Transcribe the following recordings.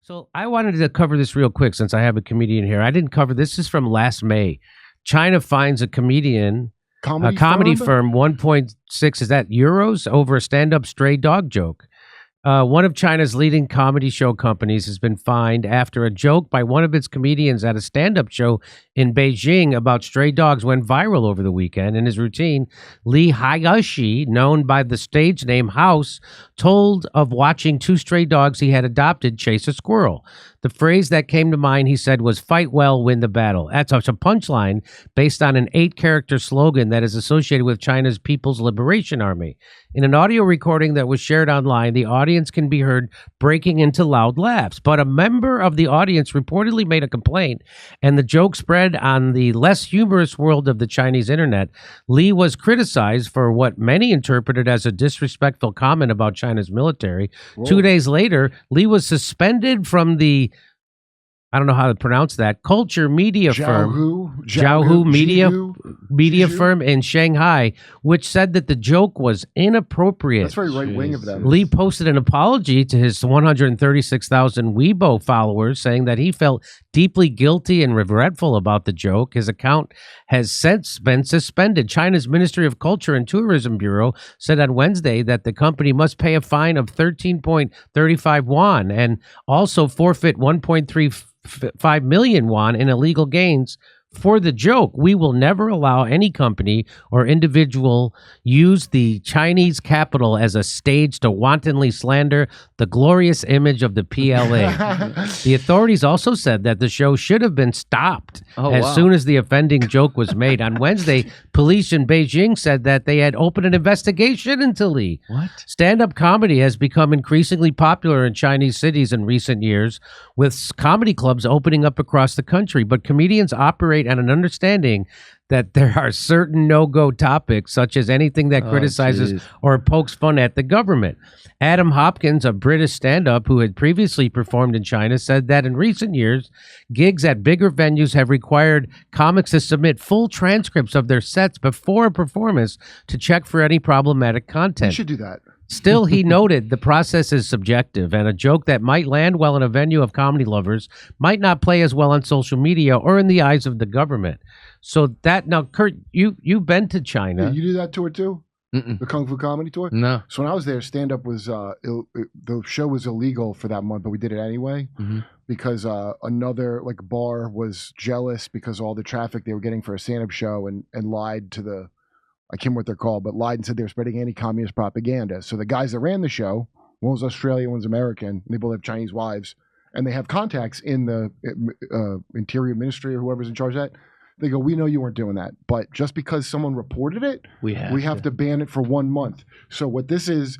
So I wanted to cover this real quick since I have a comedian here. I didn't cover this. Is from last May. China finds a comedian, a comedy firm, 1.6 is that euros over a stand-up stray dog joke. One of China's leading comedy show companies has been fined after a joke by one of its comedians at a stand-up show in Beijing about stray dogs went viral over the weekend. In his routine, Li Hayashi, known by the stage name House, told of watching two stray dogs he had adopted chase a squirrel. The phrase that came to mind, he said, was "fight well, win the battle." That's a punchline based on an 8-character slogan that is associated with China's People's Liberation Army. In an audio recording that was shared online, the audience can be heard breaking into loud laughs. But a member of the audience reportedly made a complaint, and the joke spread on the less humorous world of the Chinese internet. Li was criticized for what many interpreted as a disrespectful comment about China's military. Whoa. 2 days later, Li was suspended from the, I don't know how to pronounce that, culture media firm, Jiaohu media firm in Shanghai, which said that the joke was inappropriate. That's very right-wing of them. Li posted an apology to his 136,000 Weibo followers, saying that he felt deeply guilty and regretful about the joke. His account has since been suspended. China's Ministry of Culture and Tourism Bureau said on Wednesday that the company must pay a fine of 13.35 yuan and also forfeit 1.35 million yuan in illegal gains for the joke. We will never allow any company or individual use the Chinese capital as a stage to wantonly slander the glorious image of the PLA. The authorities also said that the show should have been stopped soon as the offending joke was made. On Wednesday, police in Beijing said that they had opened an investigation into Li. What? Stand-up comedy has become increasingly popular in Chinese cities in recent years, with comedy clubs opening up across the country, but comedians operate on an understanding that there are certain no-go topics, such as anything that criticizes or pokes fun at the government. Adam Hopkins, a British stand-up who had previously performed in China, said that in recent years, gigs at bigger venues have required comics to submit full transcripts of their sets before a performance to check for any problematic content. You should do that. Still, he noted the process is subjective, and a joke that might land well in a venue of comedy lovers might not play as well on social media or in the eyes of the government. So that, now, Kurt, you've been to China. Yeah, you do that tour too? The Kung Fu Comedy Tour? No. So when I was there, stand-up was, the show was illegal for that month, but we did it anyway because another bar was jealous because all the traffic they were getting for a stand-up show and lied to the, I can't remember what they're called, but lied and said they were spreading anti-communist propaganda. So the guys that ran the show, one was Australian, one's American, and they both have Chinese wives, and they have contacts in the Interior Ministry or whoever's in charge of that. They go, we know you weren't doing that, but just because someone reported it, we have to ban it for 1 month. So what this is,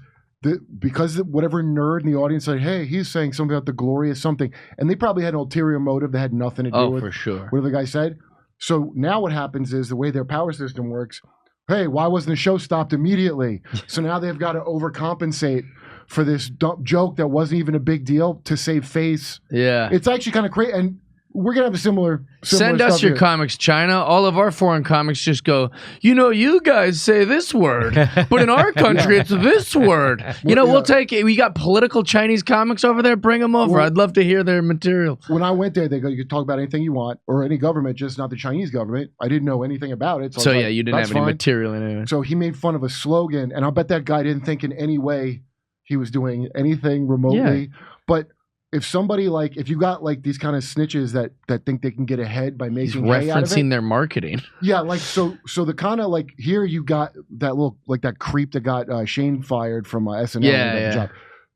because whatever nerd in the audience said, hey, he's saying something about the glorious something, and they probably had an ulterior motive that had nothing to do with for sure. whatever the guy said. So now what happens is the way their power system works, hey, why wasn't the show stopped immediately? So now they've got to overcompensate for this joke that wasn't even a big deal to save face. Yeah. It's actually kind of crazy. And we're going to have a similar Send us your comics, China. All of our foreign comics just go, you guys say this word, but in our country, it's this word. We'll take it. We got political Chinese comics over there. Bring them over. I'd love to hear their material. When I went there, they go, you can talk about anything you want or any government, just not the Chinese government. I didn't know anything about it. So you didn't have any material anyway. So he made fun of a slogan, and I'll bet that guy didn't think in any way he was doing anything remotely. Yeah. But if somebody if you got these kind of snitches that think they can get ahead by making hay out of it, referencing their marketing. Yeah, so the kind of here you got that little that creep that got Shane fired from SNL. Yeah. Job.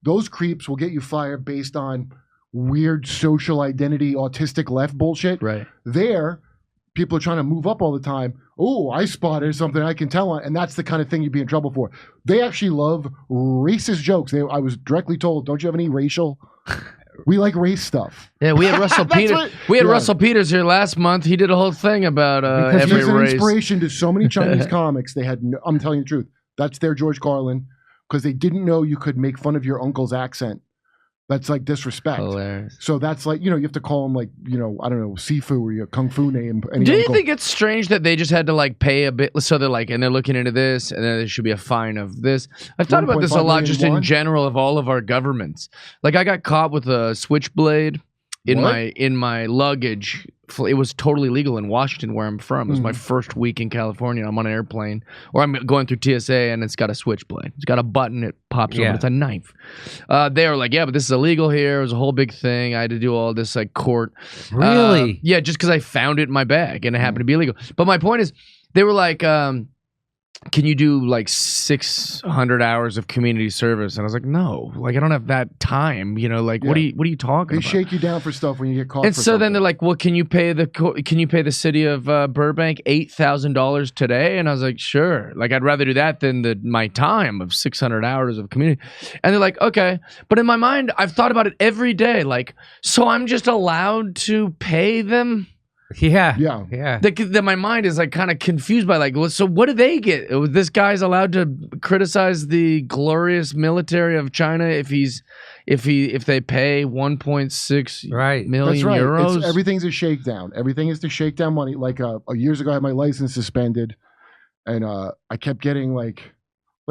Those creeps will get you fired based on weird social identity, autistic left bullshit. Right. There, people are trying to move up all the time. Oh, I spotted something I can tell on, and that's the kind of thing you'd be in trouble for. They actually love racist jokes. I was directly told, don't you have any racial? We like race stuff. Yeah, we had Russell Peters. Russell Peters here last month. He did a whole thing about because every he's an race. Inspiration to so many Chinese comics. They had. I'm telling you the truth. That's their George Carlin, because they didn't know you could make fun of your uncle's accent That's like disrespect. Hilarious. So that's like, you have to call them like, I don't know, Sifu or your Kung Fu name. Do you think it's strange that they just had to like pay a bit? So they're like, and they're looking into this, and then there should be a fine of this. I've thought about this a lot just in general of all of our governments. Like I got caught with a switchblade in my luggage. It was totally legal in Washington, where I'm from. It was my first week in California. I'm on an airplane, or I'm going through TSA, and it's got a switchblade. It's got a button. It pops open. It's a knife. They were like, "Yeah, but this is illegal here." It was a whole big thing. I had to do all this like court. Really? Yeah, just because I found it in my bag and it happened to be illegal. But my point is, they were like, can you do like 600 hours of community service? And I was like, no, like I don't have that time. Like what are you talking about? They shake you down for stuff when you get caught. And so then they're like, well, can you pay the city of Burbank $8,000 today? And I was like, sure. Like I'd rather do that than my time of 600 hours of community. And they're like, okay. But in my mind, I've thought about it every day. Like, so I'm just allowed to pay them. Yeah. My mind is like kind of confused by like, well, so what do they get? This guy's allowed to criticize the glorious military of China if they pay 1.6 million euros. Everything's a shakedown. Everything is to shake down money. Like years ago, I had my license suspended, and I kept getting like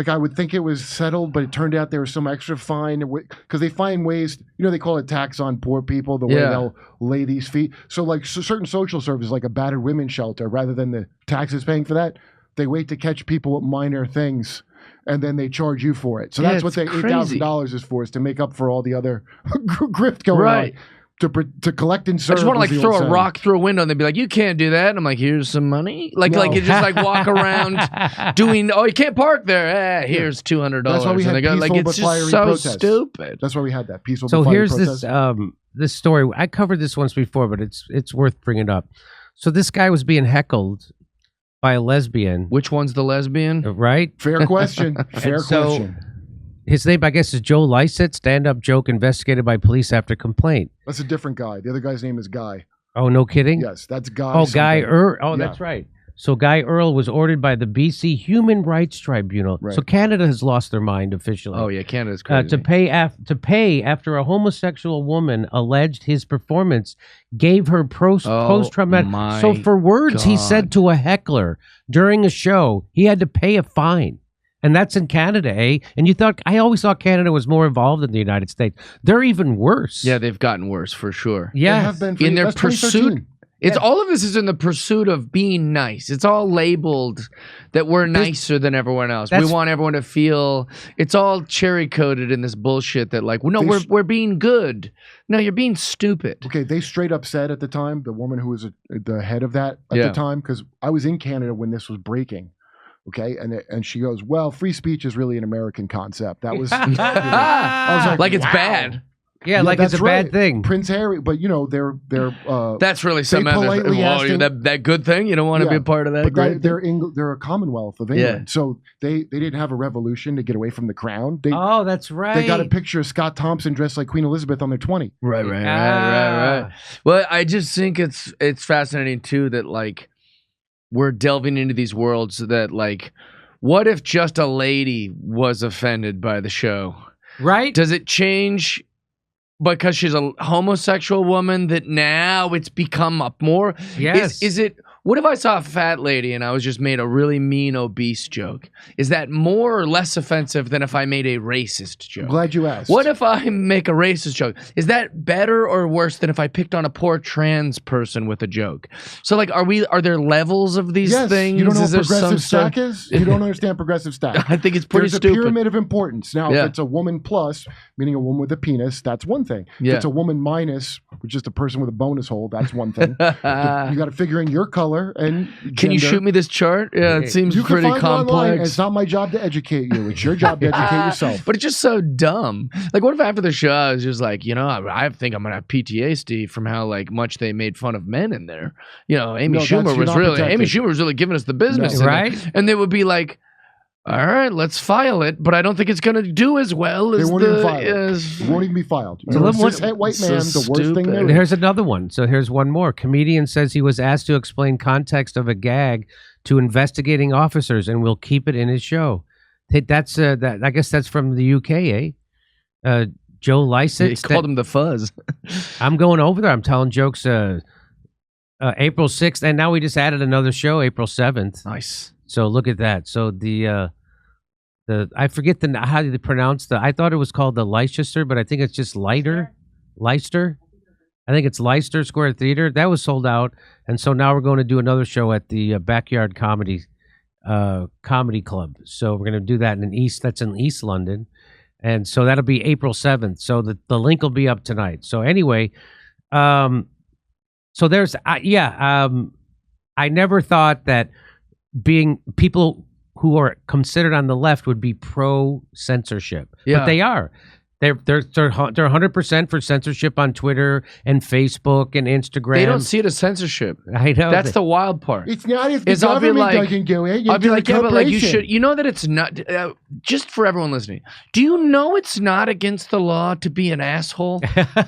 I would think it was settled, but it turned out there was some extra fine because they find ways. They call it tax on poor people. The way they'll lay these fees. So like certain social services, like a battered women's shelter, rather than the taxes paying for that, they wait to catch people with minor things, and then they charge you for it. So that's what the $8,000 is for, is to make up for all the other grift going on. To collect and serve. I just want to like throw a rock through a window and they'd be like, you can't do that. And I'm like, here's some money. Like you just like walk around doing, you can't park there. Here's $200. That's why we had peaceful like, it's just so protests. Stupid. That's why we had that peaceful. So here's protest. this story. I covered this once before, but it's worth bringing up. So this guy was being heckled by a lesbian. Which one's the lesbian? Right? Fair question. Fair question. His name, I guess, is Joe Lycett, stand-up joke investigated by police after complaint. That's a different guy. The other guy's name is Guy. Oh, no kidding? Yes, that's Guy. Oh, Guy Earl. Oh, that's right. So Guy Earl was ordered by the BC Human Rights Tribunal. Right. So Canada has lost their mind officially. Oh, yeah, Canada's crazy. To pay after a homosexual woman alleged his performance gave her post-traumatic... So for words he said to a heckler during a show, he had to pay a fine. And that's in Canada, eh? And I always thought Canada was more involved than the United States. They're even worse. Yeah, they've gotten worse for sure. Yeah, they have been in their pursuit. All of this is in the pursuit of being nice. It's all labeled that we're nicer than everyone else. We want everyone to feel. It's all cherry coated in this bullshit that like, no, we're being good. No, you're being stupid. Okay, they straight up said at the time, the woman who was the head of that at the time, because I was in Canada when this was breaking. Okay, and she goes, well, free speech is really an American concept. That was, I was like it's bad. Yeah, like it's a bad thing. Prince Harry, but they're that's really some that good thing. You don't want to be a part of that. But they're a Commonwealth of England, so they didn't have a revolution to get away from the crown. That's right. They got a picture of Scott Thompson dressed like Queen Elizabeth on their 20. Right. Well, I just think it's fascinating too that like we're delving into these worlds that like, what if just a lady was offended by the show? Right? Does it change? Because she's a homosexual woman that now it's become up more? Yes. Is it, what if I saw a fat lady and I was just made a really mean obese joke? Is that more or less offensive than if I made a racist joke? I'm glad you asked. What if I make a racist joke? Is that better or worse than if I picked on a poor trans person with a joke? So like, are there levels of these things? You don't know what progressive stack is? You don't understand progressive stack. I think it's pretty stupid. There's a pyramid of importance. Now, if it's a woman plus, meaning a woman with a penis, that's one thing. If it's a woman minus, which is a person with a bonus hole, that's one thing. You got to figure in your color and gender. Can you shoot me this chart? Yeah, it seems pretty complex. It's not my job to educate you. It's your job to educate yourself. But it's just so dumb. Like, what if after the show I was just like, I think I'm gonna have PTSD from how like much they made fun of men in there. Amy Schumer was really giving us the business, right? And they would be like, all right, let's file it, but I don't think it's going to do as well as It won't even be filed. White man, the worst thing there is. Here's another one. So here's one more. Comedian says he was asked to explain context of a gag to investigating officers and will keep it in his show. That's I guess that's from the UK, eh? Joe Lycett. He called him the Fuzz. I'm going over there. I'm telling jokes April 6th, and now we just added another show, April 7th. Nice. So look at that. So the I forget how do they pronounce I thought it was called the Leicester, but I think it's just Leicester. I think it's Leicester Square Theater. That was sold out, and so now we're going to do another show at the Backyard Comedy Club. So we're going to do that that's in East London, and so that'll be April 7th. So the link will be up tonight. So anyway, so there's I never thought that being people who are considered on the left would be pro censorship, but they are. They're 100% for censorship on Twitter and Facebook and Instagram. They don't see it as censorship. I know. That's the wild part. It's not if the government doesn't do it. I'll be like, yeah, but like you should. You know that it's not. Just for everyone listening, do you know it's not against the law to be an asshole?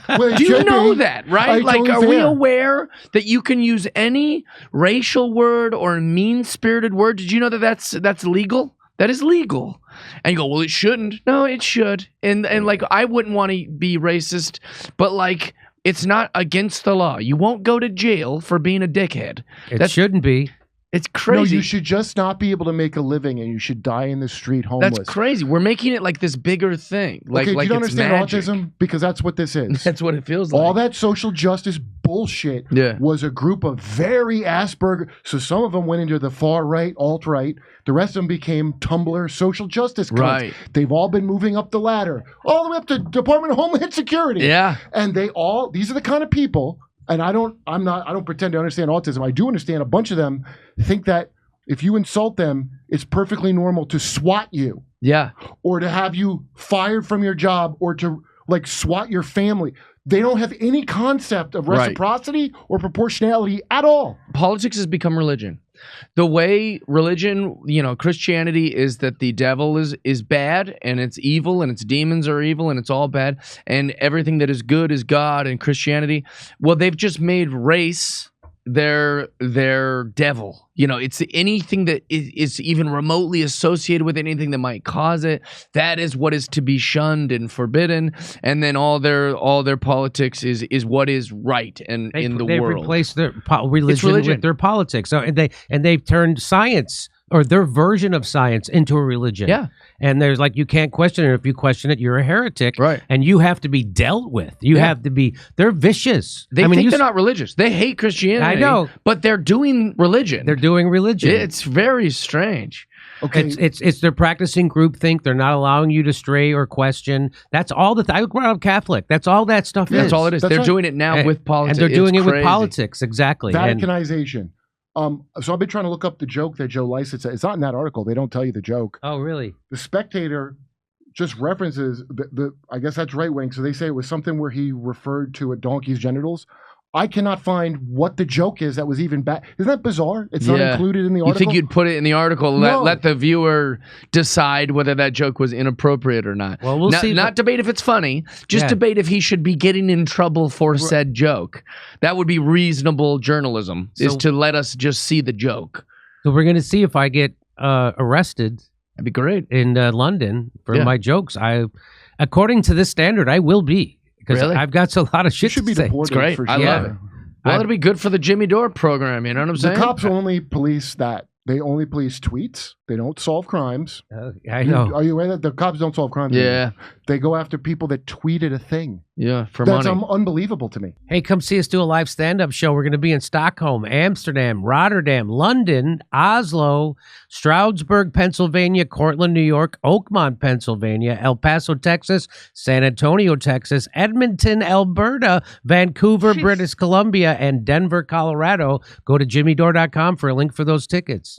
Well, do you know that, right? Like, are we aware that you can use any racial word or mean-spirited word? Did you know that that's legal? That is legal. And you go, well, it shouldn't. No, it should. And like, I wouldn't want to be racist, but like, it's not against the law. You won't go to jail for being a dickhead. It shouldn't be. It's crazy. No, you should just not be able to make a living, and you should die in the street homeless. That's crazy. We're making it like this bigger thing. Like, okay, like you don't it's understand magic. autism? Because that's what this is. That's what it feels like. All that social justice bullshit was a group of very Asperger. So some of them went into the far right, alt-right. The rest of them became Tumblr social justice cunts. Right. They've all been moving up the ladder, all the way up to Department of Homeland Security. Yeah. And these are the kind of people, and I don't pretend to understand autism. I do understand a bunch of them think that if you insult them, it's perfectly normal to swat you. Yeah. Or to have you fired from your job, or to like swat your family. They don't have any concept of reciprocity or proportionality at all. Politics has become religion. The way religion, Christianity is that the devil is bad and it's evil and its demons are evil and it's all bad and everything that is good is God and Christianity. Well, they've just made race their devil. It's anything that is even remotely associated with anything that might cause it. That is what is to be shunned and forbidden. And then all their politics is what is right in the world. They've replaced their religion with their politics. So they've turned science, or their version of science, into a religion. Yeah. And there's like, you can't question it. If you question it, you're a heretic. Right. And you have to be dealt with. They're vicious. They think they're not religious. They hate Christianity. I know. But they're doing religion. They're doing religion. It's very strange. Okay. It's they're practicing groupthink. They're not allowing you to stray or question. That's all I grew up Catholic. That's all that stuff is. That's all it is. They're doing it now with politics. And they're doing it with crazy. politics. Exactly. Vaticanization. So I've been trying to look up the joke that Joe Lycett said. It's not in that article. They don't tell you the joke. Oh, really? The Spectator just references I guess that's right wing. So they say it was something where he referred to a donkey's genitals. I cannot find what the joke is that was even bad. Isn't that bizarre? It's not included in the article. You think you'd put it in the article? No. Let the viewer decide whether that joke was inappropriate or not. Well, we'll see. Not debate if it's funny. Just debate if he should be getting in trouble for said joke. That would be reasonable journalism. Is to let us just see the joke. So we're gonna see if I get arrested. That'd be great in London for my jokes. According to this standard, I will be. Because I've got a lot of shit to say. It's great. I love it. Well, it'll be good for the Jimmy Dore program. You know what I'm saying? The cops only police that. They only police tweets. They don't solve crimes. I know. Are you aware that the cops don't solve crimes? Yeah. Anymore? They go after people that tweeted a thing. Yeah, for That's money. Unbelievable to me. Hey, come see us do a live stand-up show. We're going to be in Stockholm, Amsterdam, Rotterdam, London, Oslo, Stroudsburg, Pennsylvania, Cortland, New York, Oakmont, Pennsylvania, El Paso, Texas, San Antonio, Texas, Edmonton, Alberta, Vancouver, British Columbia, and Denver, Colorado. Go to jimmydore.com for a link for those tickets.